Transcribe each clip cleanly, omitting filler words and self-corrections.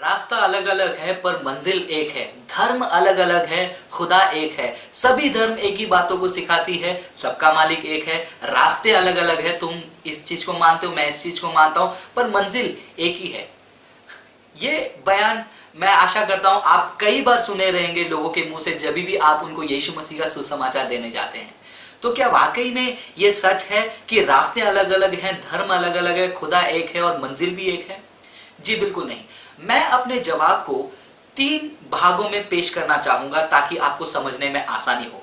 रास्ता अलग अलग है पर मंजिल एक है। धर्म अलग अलग है, खुदा एक है। सभी धर्म एक ही बातों को सिखाती है, सबका मालिक एक है। रास्ते अलग अलग है, तुम इस चीज को मानते हो, मैं इस चीज को मानता हूं, पर मंजिल एक ही है। ये बयान मैं आशा करता हूं आप कई बार सुने रहेंगे लोगों के मुंह से जब भी आप उनको यीशु मसीह का सुसमाचार देने जाते हैं। तो क्या वाकई में ये सच है कि रास्ते अलग अलग हैं, धर्म अलग अलग है, खुदा एक है और मंजिल भी एक है? जी बिल्कुल नहीं। मैं अपने जवाब को 3 भागों में पेश करना चाहूंगा ताकि आपको समझने में आसानी हो।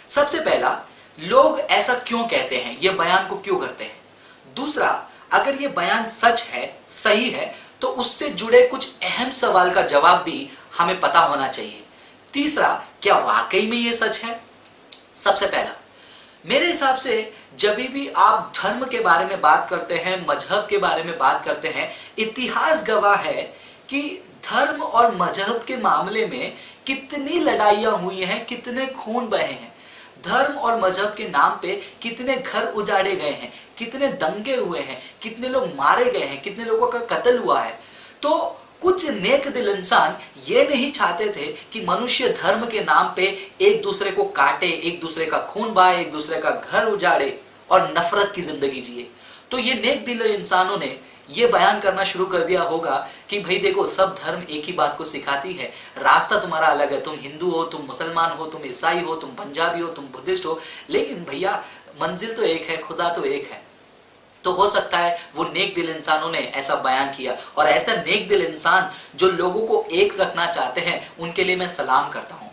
सबसे पहला, लोग ऐसा क्यों कहते हैं, ये बयान को क्यों करते हैं। दूसरा, अगर ये बयान सच है, सही है, तो उससे जुड़े कुछ अहम सवाल का जवाब भी हमें पता होना चाहिए। तीसरा, क्या वाकई में ये सच है। सबसे पहला, मेरे हिसाब से जब भी आप धर्म के बारे में बात करते हैं, मजहब के बारे में बात करते हैं, इतिहास गवाह है कि धर्म और मजहब के मामले में कितनी लड़ाइयां हुई हैं, कितने खून बहे हैं। धर्म और मजहब के नाम पे कितने घर उजाड़े गए हैं, कितने दंगे हुए हैं, कितने लोग मारे गए हैं, कितने लोगों का कत्ल हुआ है। तो कुछ नेक दिल इंसान ये नहीं चाहते थे कि मनुष्य धर्म के नाम पे एक दूसरे को काटे, एक दूसरे का खून बहाए, एक दूसरे का घर उजाड़े और नफरत की जिंदगी जिए। तो ये नेक दिल इंसानों ने ये बयान करना शुरू कर दिया होगा कि भाई देखो, सब धर्म एक ही बात को सिखाती है, रास्ता तुम्हारा अलग है, तुम हिंदू हो, तुम मुसलमान हो, तुम ईसाई हो, तुम पंजाबी हो, तुम बुद्धिस्ट हो, लेकिन भैया मंजिल तो एक है, खुदा तो एक है। तो हो सकता है वो नेक दिल इंसानों ने ऐसा बयान किया, और ऐसा नेक दिल इंसान जो लोगों को एक रखना चाहते हैं उनके लिए मैं सलाम करता हूं।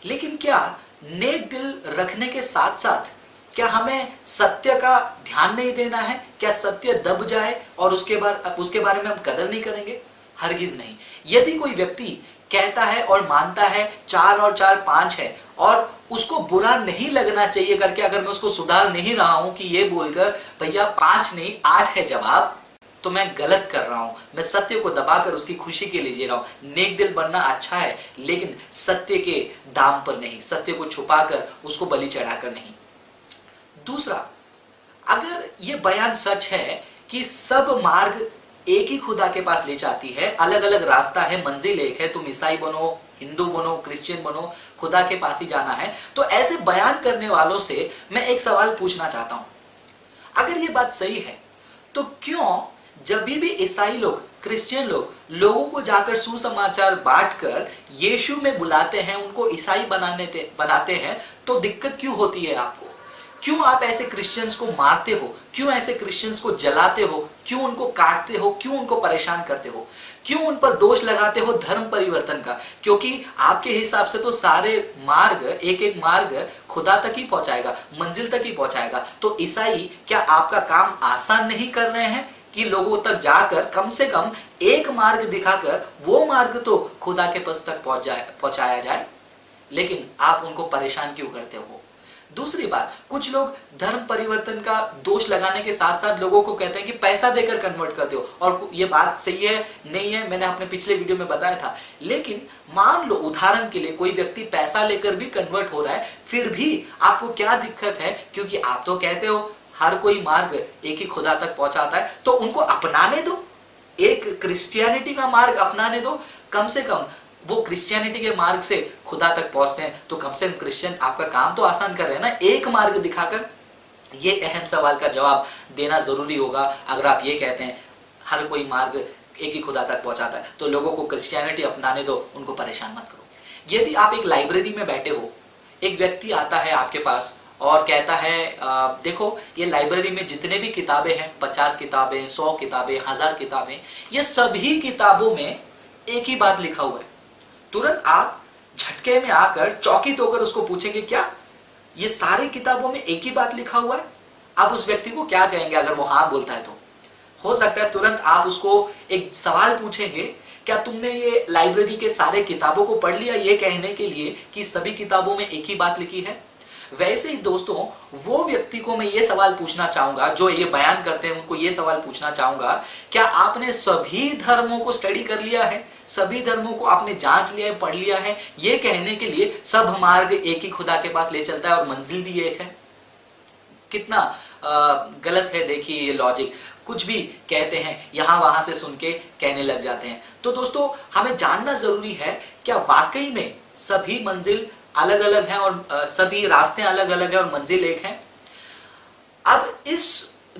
लेकिन क्या नेक दिल रखने के साथ साथ क्या हमें सत्य का ध्यान नहीं देना है? क्या सत्य दब जाए और उसके बारे में हम कदर नहीं करेंगे? हरगिज नहीं। यदि कोई व्यक्ति कहता है और मानता है 4 और 4 5 है और उसको बुरा नहीं लगना चाहिए करके, अगर मैं उसको सुधार नहीं रहा हूं कि ये बोलकर भैया 5 नहीं 8 है जवाब, तो मैं गलत कर रहा हूं। मैं सत्य को दबाकर उसकी खुशी के लिए जी रहा हूं। नेक दिल बनना अच्छा है, लेकिन सत्य के दाम पर नहीं, सत्य को छुपाकर, उसको बलि चढ़ाकर नहीं। दूसरा, अगर ये बयान सच है कि सब मार्ग एक ही खुदा के पास ले जाती है, अलग अलग रास्ता है, मंजिल एक है, तुम ईसाई बनो, हिंदू बनो, क्रिश्चियन बनो, खुदा के पास ही जाना है, तो ऐसे बयान करने वालों से मैं एक सवाल पूछना चाहता हूं। अगर ये बात सही है तो क्यों जब भी ईसाई लोग, क्रिश्चियन लोग लोगों को जाकर सुसमाचार बांटकर यीशु में बुलाते हैं, उनको ईसाई बनाते हैं, तो दिक्कत क्यों होती है आपको? क्यों आप ऐसे क्रिश्चियंस को मारते हो? क्यों ऐसे क्रिश्चियंस को जलाते हो? क्यों उनको काटते हो? क्यों उनको परेशान करते हो? क्यों उन पर दोष लगाते हो धर्म परिवर्तन का? क्योंकि आपके हिसाब से तो सारे मार्ग, एक एक मार्ग खुदा तक ही पहुंचाएगा, मंजिल तक ही पहुंचाएगा। तो ईसाई क्या आपका काम आसान नहीं कर रहे हैं कि लोगों तक जाकर कम से कम एक मार्ग दिखाकर वो मार्ग तो खुदा के पास तक पहुंचाया जाए? लेकिन आप उनको परेशान क्यों करते हो? दूसरी बात, कुछ लोग धर्म परिवर्तन का दोष लगाने के साथ साथ लोगों को कहते हैं कि पैसा देकर कन्वर्ट करते हो, और ये बात सही है नहीं है मैंने अपने पिछले वीडियो में बताया था। लेकिन मान लो उदाहरण के लिए कोई व्यक्ति पैसा लेकर भी कन्वर्ट हो रहा है, फिर भी आपको क्या दिक्कत है? क्योंकि आप तो कहते हो हर कोई मार्ग एक ही खुदा तक पहुंचाता है, तो उनको अपनाने दो, एक क्रिश्चियनिटी का मार्ग अपनाने दो। कम से कम वो क्रिश्चियनिटी के मार्ग से खुदा तक पहुंचते हैं, तो कम से कम क्रिश्चियन आपका काम तो आसान कर रहे हैं ना, एक मार्ग दिखाकर। ये अहम सवाल का जवाब देना जरूरी होगा। अगर आप ये कहते हैं हर कोई मार्ग एक ही खुदा तक पहुंचाता है, तो लोगों को क्रिश्चियनिटी अपनाने दो, उनको परेशान मत करो। यदि आप एक लाइब्रेरी में बैठे हो, एक व्यक्ति आता है आपके पास और कहता है देखो ये लाइब्रेरी में जितने भी किताबें हैं, 50 किताबें, 100 किताबें, 1000 किताबें, ये सभी किताबों में एक ही बात लिखा हुआ है। तुरंत आप झटके में आकर चौकित होकर उसको पूछेंगे क्या ये सारी किताबों में एक ही बात लिखा हुआ है? आप उस व्यक्ति को क्या कहेंगे अगर वो हाँ बोलता है तो? हो सकता है तुरंत आप उसको एक सवाल पूछेंगे, क्या तुमने ये लाइब्रेरी के सारे किताबों को पढ़ लिया, ये कहने के लिए कि सभी किताबों में एक ही बात लिखी है? वैसे ही दोस्तों, वो व्यक्ति को मैं ये सवाल पूछना चाहूंगा जो ये बयान करते हैं, उनको ये सवाल पूछना चाहूंगा, क्या आपने सभी धर्मों को स्टडी कर लिया है? सभी धर्मों को आपने जांच लिया है, पढ़ लिया है, ये कहने के लिए सब मार्ग एक ही खुदा के पास ले चलता है और मंजिल भी एक है? कितना गलत है देखिए ये लॉजिक। कुछ भी कहते हैं यहाँ वहां से सुन के कहने लग जाते हैं। तो दोस्तों हमें जानना जरूरी है क्या वाकई में सभी मंजिल अलग अलग हैं और सभी रास्ते अलग अलग हैं और मंजिल एक है। अब इस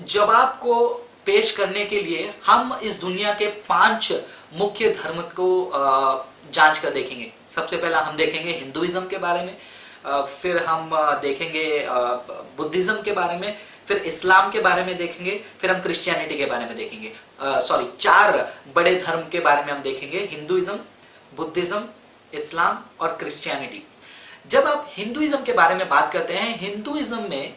जवाब को पेश करने के लिए हम इस दुनिया के 5 मुख्य धर्म को जांच कर देखेंगे। सबसे पहला हम देखेंगे हिंदुइज्म के बारे में, फिर हम देखेंगे बुद्धिज्म के बारे में, फिर इस्लाम के बारे में देखेंगे, फिर हम क्रिश्चियनिटी के बारे में देखेंगे। 4 बड़े धर्म के बारे में हम देखेंगे, हिंदुइज्म, बुद्धिज्म, इस्लाम और क्रिश्चियनिटी। जब आप हिंदुइज्म के बारे में बात करते हैं, हिंदुइज्म में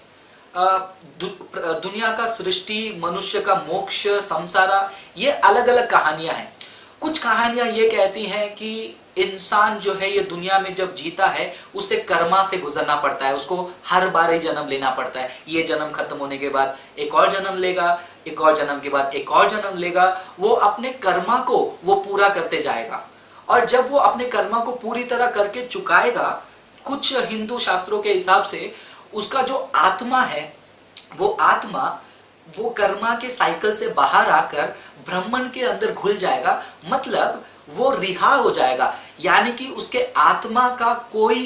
दुनिया का सृष्टि, मनुष्य का मोक्ष, संसारा, ये अलग अलग कहानियां हैं। कुछ कहानियां ये कहती हैं कि इंसान जो है ये दुनिया में जब जीता है उसे कर्मा से गुजरना पड़ता है, उसको हर बार ही जन्म लेना पड़ता है। ये जन्म खत्म होने के बाद एक और जन्म लेगा, एक और जन्म के बाद एक और जन्म लेगा, वो अपने कर्मा को वो पूरा करते जाएगा। और जब वो अपने कर्मा को पूरी तरह करके चुकाएगा, कुछ हिंदू शास्त्रों के हिसाब से उसका जो आत्मा है वो आत्मा वो कर्मा के साइकिल से बाहर आकर ब्रह्मन के अंदर घुल जाएगा, मतलब वो रिहा हो जाएगा। यानी कि उसके आत्मा का कोई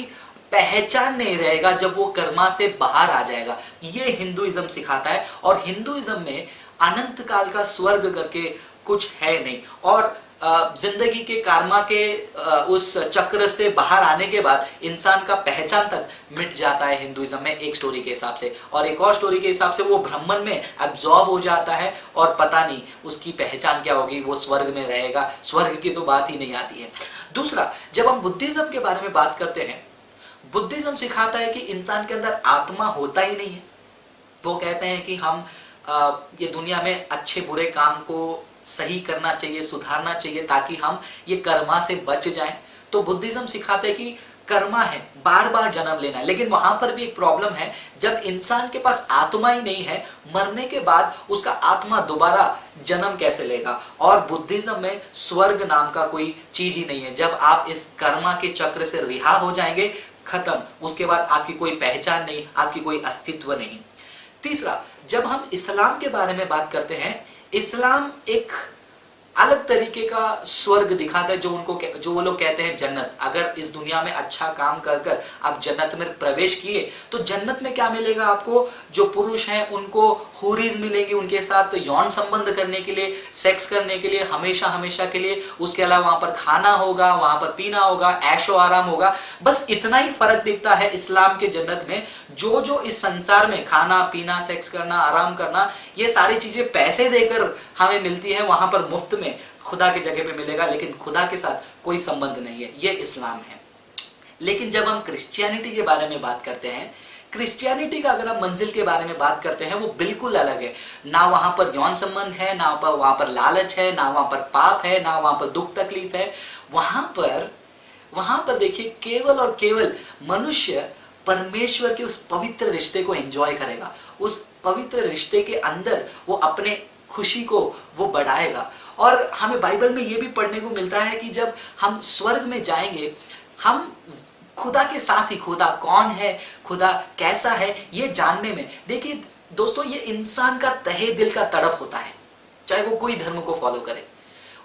पहचान नहीं रहेगा जब वो कर्मा से बाहर आ जाएगा। ये हिंदुइज्म सिखाता है। और हिंदुइज्म में अनंत काल का स्वर्ग करके कुछ है नहीं, और जिंदगी के कर्मा के उस चक्र से बाहर आने के बाद इंसान का पहचान तक मिट जाता है हिंदुइज्म में, एक स्टोरी के हिसाब से। और एक और स्टोरी के हिसाब से वो ब्रह्मन में एब्जॉर्ब हो जाता है और पता नहीं उसकी पहचान क्या होगी, वो स्वर्ग में रहेगा, स्वर्ग की तो बात ही नहीं आती है। दूसरा, जब हम बुद्धिज्म के बारे में बात करते हैं, बुद्धिज्म सिखाता है कि इंसान के अंदर आत्मा होता ही नहीं है। वो कहते हैं कि हम ये दुनिया में अच्छे बुरे काम को सही करना चाहिए, सुधारना चाहिए, ताकि हम ये कर्मा से बच जाएं। तो बुद्धिज्म सिखाते हैं कि कर्मा है, बार बार जन्म लेना है। लेकिन वहां पर भी एक प्रॉब्लम है, जब इंसान के पास आत्मा ही नहीं है, मरने के बाद उसका आत्मा दोबारा जन्म कैसे लेगा। और बुद्धिज्म में स्वर्ग नाम का कोई चीज ही नहीं है। जब आप इस कर्मा के चक्र से रिहा हो जाएंगे, खत्म, उसके बाद आपकी कोई पहचान नहीं, आपकी कोई अस्तित्व नहीं। तीसरा, जब हम इस्लाम के बारे में बात करते हैं, इस्लाम एक अलग तरीके का स्वर्ग दिखाता है, जो वो लोग कहते हैं जन्नत। अगर इस दुनिया में अच्छा काम कर कर आप जन्नत में प्रवेश किए तो जन्नत में क्या मिलेगा आपको, जो पुरुष हैं उनको हुरीज मिलेंगे, उनके साथ यौन संबंध करने के लिए, सेक्स करने के लिए, हमेशा हमेशा के लिए। उसके अलावा वहां पर खाना होगा, वहां पर पीना होगा, ऐशो आराम होगा। बस इतना ही फर्क दिखता है इस्लाम के जन्नत में। जो इस संसार में खाना पीना, सेक्स करना, आराम करना, ये सारी चीजें पैसे देकर हमें मिलती है, वहां पर मुफ्त में खुदा की जगह पे मिलेगा, लेकिन खुदा के साथ कोई संबंध नहीं है। ये इस्लाम है। लेकिन जब हम क्रिश्चियनिटी के बारे में बात करते हैं, क्रिश्चियनिटी का अगर हम मंजिल के बारे में बात करते हैं, वो बिल्कुल अलग है। ना वहां पर यौन संबंध है, ना वहां पर लालच है, ना वहां पर पाप है, ना वहां पर दुख तकलीफ है। वहां पर देखिए, केवल और केवल मनुष्य परमेश्वर के उस पवित्र रिश्ते को एंजॉय करेगा। उस पवित्र रिश्ते के अंदर वो अपने खुशी को वो बढ़ाएगा। और हमें बाइबल में ये भी पढ़ने को मिलता है कि जब हम स्वर्ग में जाएंगे, हम खुदा के साथ ही, खुदा कौन है, खुदा कैसा है, ये जानने में, देखिए दोस्तों, ये इंसान का तहे दिल का तड़प होता है। चाहे वो कोई धर्म को फॉलो करे,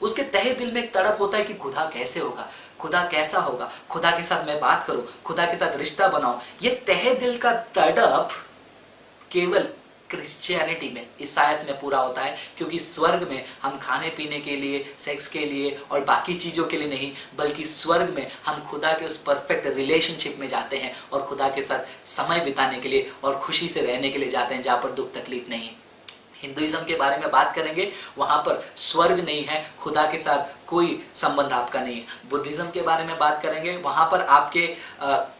उसके तहे दिल में एक तड़प होता है कि खुदा कैसे होगा, खुदा कैसा होगा, खुदा के साथ मैं बात करूं, खुदा के साथ रिश्ता बनाऊं। ये तहे दिल का तड़प केवल क्रिश्चियनिटी में, ईसाईयत में पूरा होता है। क्योंकि स्वर्ग में हम खाने पीने के लिए, सेक्स के लिए और बाकी चीज़ों के लिए नहीं, बल्कि स्वर्ग में हम खुदा के उस परफेक्ट रिलेशनशिप में जाते हैं और खुदा के साथ समय बिताने के लिए और खुशी से रहने के लिए जाते हैं, जहाँ पर दुख तकलीफ नहीं है। हिंदुइज्म के बारे में बात करेंगे, वहां पर स्वर्ग नहीं है, खुदा के साथ कोई संबंध आपका नहीं है। बुद्धिज्म के बारे में बात करेंगे, वहां पर आपके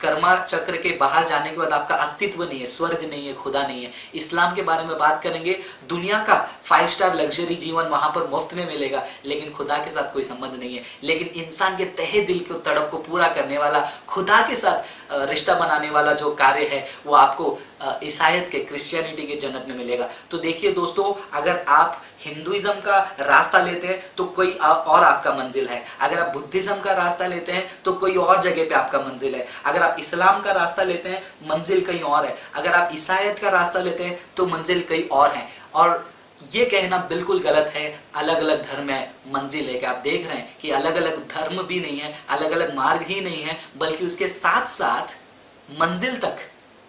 कर्मा चक्र के बाहर जाने के बाद आपका अस्तित्व नहीं है, स्वर्ग नहीं है, खुदा नहीं है। इस्लाम के बारे में बात करेंगे, दुनिया का 5 स्टार लग्जरी जीवन वहां पर मुफ्त में मिलेगा, लेकिन खुदा के साथ कोई संबंध नहीं है। लेकिन इंसान के तहे दिल के तड़प को पूरा करने वाला, खुदा के साथ रिश्ता बनाने वाला जो कार्य है, वो आपको ईसाईयत के, क्रिश्चियनिटी के जन्नत में मिलेगा। तो देखिए दोस्तों, अगर आप हिंदुइज्म का रास्ता लेते हैं तो कोई और आपका मंजिल है, अगर आप बुद्धिज्म का रास्ता लेते हैं तो कोई और जगह पे आपका मंजिल है, अगर आप इस्लाम का रास्ता लेते हैं मंजिल कहीं और है, अगर आप ईसाईयत का रास्ता लेते हैं तो मंजिल कहीं और है। और ये कहना बिल्कुल गलत है अलग अलग धर्म है मंजिल है। कि आप देख रहे हैं कि अलग अलग धर्म भी नहीं है, अलग अलग मार्ग ही नहीं है, बल्कि उसके साथ साथ मंजिल तक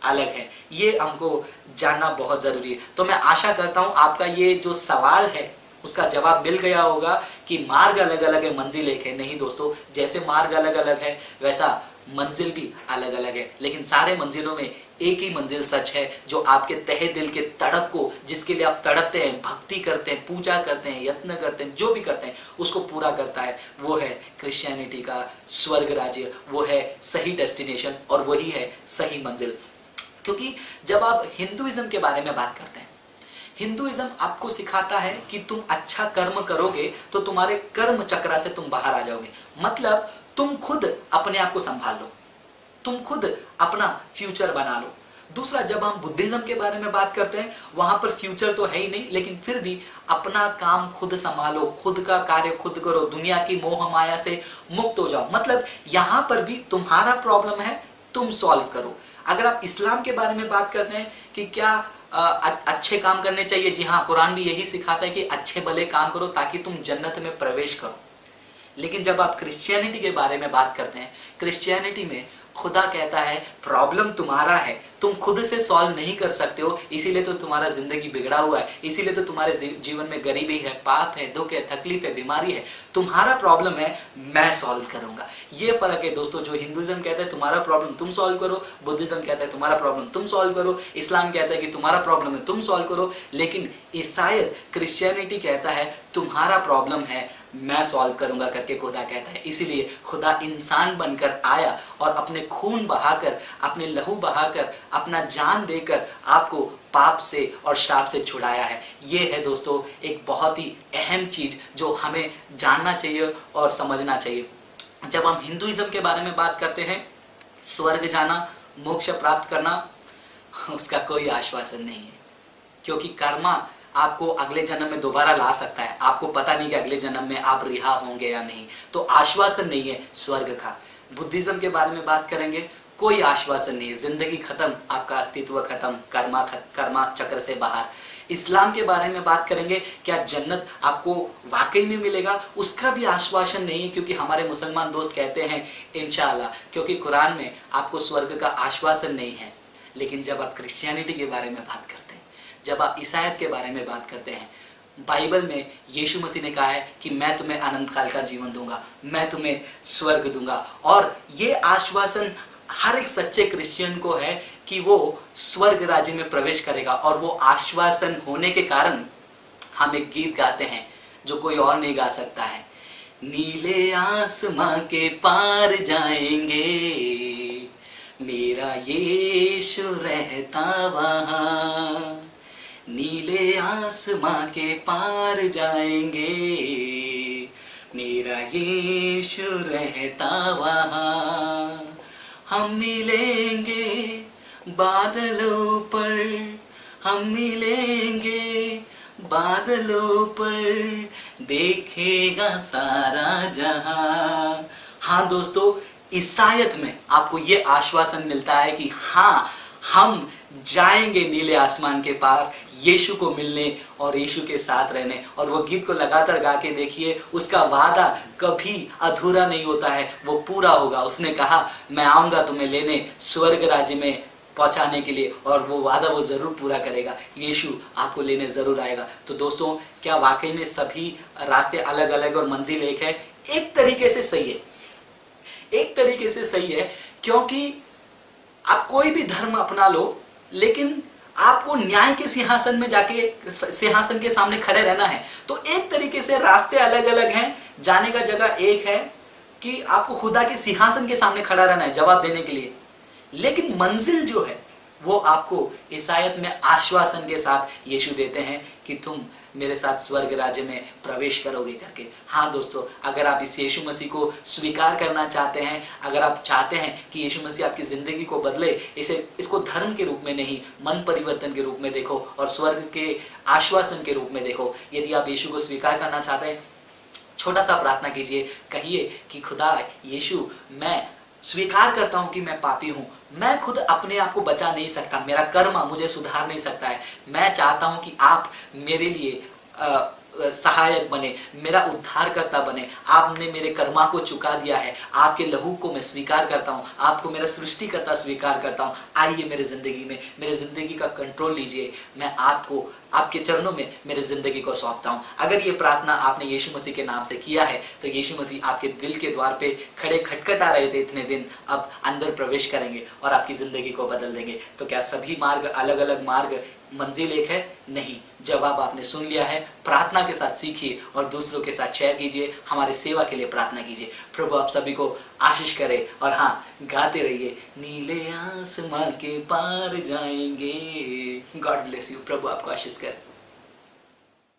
अलग है। ये हमको जानना बहुत जरूरी है। तो मैं आशा करता हूं आपका ये जो सवाल है उसका जवाब मिल गया होगा कि मार्ग अलग अलग है, मंजिल एक है। नहीं दोस्तों, जैसे मार्ग अलग अलग है वैसा मंजिल भी अलग अलग है, लेकिन सारे मंजिलों में एक ही मंजिल सच है जो आपके तहे दिल के तड़प को, जिसके लिए आप तड़पते हैं, भक्ति करते हैं, पूजा करते हैं, यत्न करते हैं, जो भी करते हैं उसको पूरा करता है। वो है क्रिश्चियनिटी का स्वर्ग राज्य, वो है सही डेस्टिनेशन और वही है सही मंजिल। क्योंकि जब आप हिंदुइज्म के बारे में बात करते हैं, हिंदुइज्म आपको सिखाता है कि तुम अच्छा कर्म करोगे तो तुम्हारे कर्म चक्र से तुम बाहर आ जाओगे। मतलब तुम खुद अपने आप को संभाल लो, तुम खुद अपना फ्यूचर बना लो। दूसरा, जब हम बुद्धिज्म के बारे में बात करते हैं वहां पर फ्यूचर तो है ही नहीं, लेकिन फिर भी अपना काम खुद संभालो, खुद का कार्य खुद करो, दुनिया की मोह माया से मुक्त हो जाओ। मतलब यहां पर भी तुम्हारा प्रॉब्लम है, तुम सॉल्व करो। अगर आप इस्लाम के बारे में बात करते हैं कि क्या अच्छे काम करने चाहिए, जी हाँ, कुरान भी यही सिखाता है कि अच्छे भले काम करो ताकि तुम जन्नत में प्रवेश करो। लेकिन जब आप क्रिश्चियनिटी के बारे में बात करते हैं, क्रिश्चियनिटी में खुदा कहता है प्रॉब्लम तुम्हारा है, तुम खुद से सॉल्व नहीं कर सकते हो, इसीलिए तो तुम्हारा जिंदगी बिगड़ा हुआ है, इसीलिए तो तुम्हारे जीवन में गरीबी है, पाप है, दुख है, तकलीफ है, बीमारी है। तुम्हारा प्रॉब्लम है, मैं सॉल्व करूंगा। ये फर्क है दोस्तों। जो हिंदुइज्म कहता है तुम्हारा प्रॉब्लम तुम सॉल्व करो, बुद्धिज्म कहता है तुम्हारा प्रॉब्लम तुम सॉल्व करो, इस्लाम कहता है कि तुम्हारा प्रॉब्लम है तुम सॉल्व करो, लेकिन ईसाई क्रिश्चियनिटी कहता है तुम्हारा प्रॉब्लम है मैं सॉल्व करूंगा करके खुदा कहता है। इसीलिए खुदा इंसान बनकर आया और अपने खून बहाकर, अपने लहू बहाकर, अपना जान देकर आपको पाप से और श्राप से छुड़ाया है। ये है दोस्तों एक बहुत ही अहम चीज जो हमें जानना चाहिए और समझना चाहिए। जब हम हिंदुइज्म के बारे में बात करते हैं, स्वर्ग जाना, मोक्ष प्राप्त करना, उसका कोई आश्वासन नहीं है, क्योंकि कर्मा आपको अगले जन्म में दोबारा ला सकता है। आपको पता नहीं कि अगले जन्म में आप रिहा होंगे या नहीं, तो आश्वासन नहीं है स्वर्ग का। बुद्धिज्म के बारे में बात करेंगे, कोई आश्वासन नहीं है, जिंदगी खत्म, आपका अस्तित्व खत्म, कर्मा चक्र से बाहर। इस्लाम के बारे में बात करेंगे, क्या जन्नत आपको वाकई में मिलेगा, उसका भी आश्वासन नहीं है, क्योंकि हमारे मुसलमान दोस्त कहते हैं इंशाअल्लाह, क्योंकि कुरान में आपको स्वर्ग का आश्वासन नहीं है। लेकिन जब आप क्रिश्चियनिटी के बारे में बात करते हैं, जब आप ईसाईयत के बारे में बात करते हैं, बाइबल में यीशु मसीह ने कहा है कि मैं तुम्हें अनंत काल का जीवन दूंगा, मैं तुम्हें स्वर्ग दूंगा। और ये आश्वासन हर एक सच्चे क्रिश्चियन को है कि वो स्वर्ग राज्य में प्रवेश करेगा। और वो आश्वासन होने के कारण हम एक गीत गाते हैं जो कोई और नहीं गा सकता है। नीले आसमां के पार जाएंगे, मेरा यीशु रहता वहां। नीले आसमां के पार जाएंगे, मेरा यीशु रहता वहां। हम मिलेंगे बादलों पर, हम मिलेंगे बादलों पर, देखेगा सारा जहां। हाँ दोस्तों, ईसाईयत में आपको ये आश्वासन मिलता है कि हाँ, हम जाएंगे नीले आसमान के पार यीशु को मिलने और यीशु के साथ रहने। और वो गीत को लगातार गा के देखिए, उसका वादा कभी अधूरा नहीं होता है, वो पूरा होगा। उसने कहा मैं आऊंगा तुम्हें लेने स्वर्ग राज्य में पहुंचाने के लिए, और वो वादा वो जरूर पूरा करेगा। यीशु आपको लेने जरूर आएगा। तो दोस्तों, क्या वाकई में सभी रास्ते अलग अलग और मंजिल एक है? एक तरीके से सही है, एक तरीके से सही है, क्योंकि आप कोई भी धर्म अपना लो, लेकिन आपको न्याय के सिंहासन में जाके, सिंहासन के सामने खड़े रहना है। तो एक तरीके से रास्ते अलग अलग हैं, जाने का जगह एक है कि आपको खुदा के सिंहासन के सामने खड़ा रहना है जवाब देने के लिए। लेकिन मंजिल जो है वो आपको ईसाईयत में आश्वासन के साथ यीशु देते हैं कि तुम मेरे साथ स्वर्ग राज्य में प्रवेश करोगे करके। हाँ दोस्तों, अगर आप इस यीशु मसीह को स्वीकार करना चाहते हैं, अगर आप चाहते हैं कि यीशु मसीह आपकी जिंदगी को बदले, इसको धर्म के रूप में नहीं, मन परिवर्तन के रूप में देखो और स्वर्ग के आश्वासन के रूप में देखो। यदि आप यीशु को स्वीकार करना चाहते हैं, छोटा सा प्रार्थना कीजिए, कहिए कि खुदा यीशु, मैं स्वीकार करता हूं कि मैं पापी हूं, मैं खुद अपने आप को बचा नहीं सकता, मेरा कर्म मुझे सुधार नहीं सकता है। मैं चाहता हूं कि आप मेरे लिए सहायक बने, मेरा उद्धारकर्ता बने। आपने मेरे कर्मा को चुका दिया है, आपके लहू को मैं स्वीकार करता हूँ, आपको मेरा सृष्टिकर्ता स्वीकार करता हूँ। आइए मेरे जिंदगी में, मेरे जिंदगी का कंट्रोल लीजिए। मैं आपको, आपके चरणों में मेरे जिंदगी को सौंपता हूँ। अगर ये प्रार्थना आपने यीशु मसीह के नाम से किया है तो यीशु मसीह आपके दिल के द्वार पे खड़े खटखटा रहे थे इतने दिन, अब अंदर प्रवेश करेंगे और आपकी जिंदगी को बदल देंगे। तो क्या सभी मार्ग अलग अलग मार्ग मंजिल एक है? नहीं। जवाब आपने सुन लिया है। प्रार्थना के साथ सीखिए और दूसरों के साथ शेयर कीजिए, हमारे सेवा के लिए प्रार्थना कीजिए। प्रभु आप सभी को आशीष करे और हाँ, गाते रहिए, नीले आसमां के पार जाएंगे। God bless you. प्रभु आपको आशीष करे।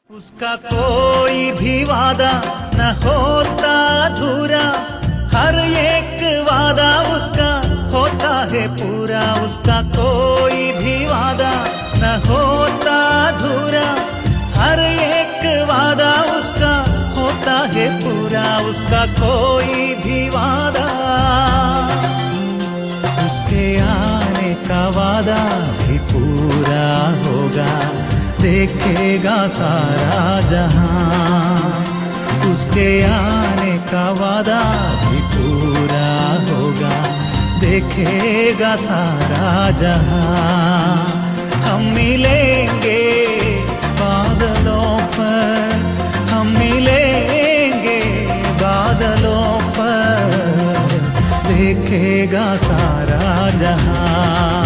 उसका कोई भी वादा न होता अधूरा, हर एक वादा उसका होता है पूरा। उसका कोई भी वादा न होता अधूरा, हर एक वादा उसका होता है पूरा। उसका कोई भी वादा, उसके आने का वादा भी पूरा होगा, देखेगा सारा जहां। उसके आने का वादा भी पूरा होगा, देखेगा सारा जहां। हम मिलेंगे बादलों पर, हम मिलेंगे बादलों पर, देखेगा सारा जहां।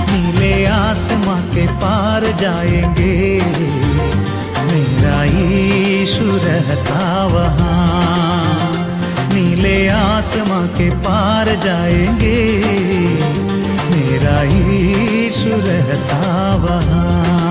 नीले आसमां के पार जाएंगे, मेरा यीशु रहता वहाँ। नीले आसमां के पार जाएंगे, मेरा यीशु रहता वहाँ।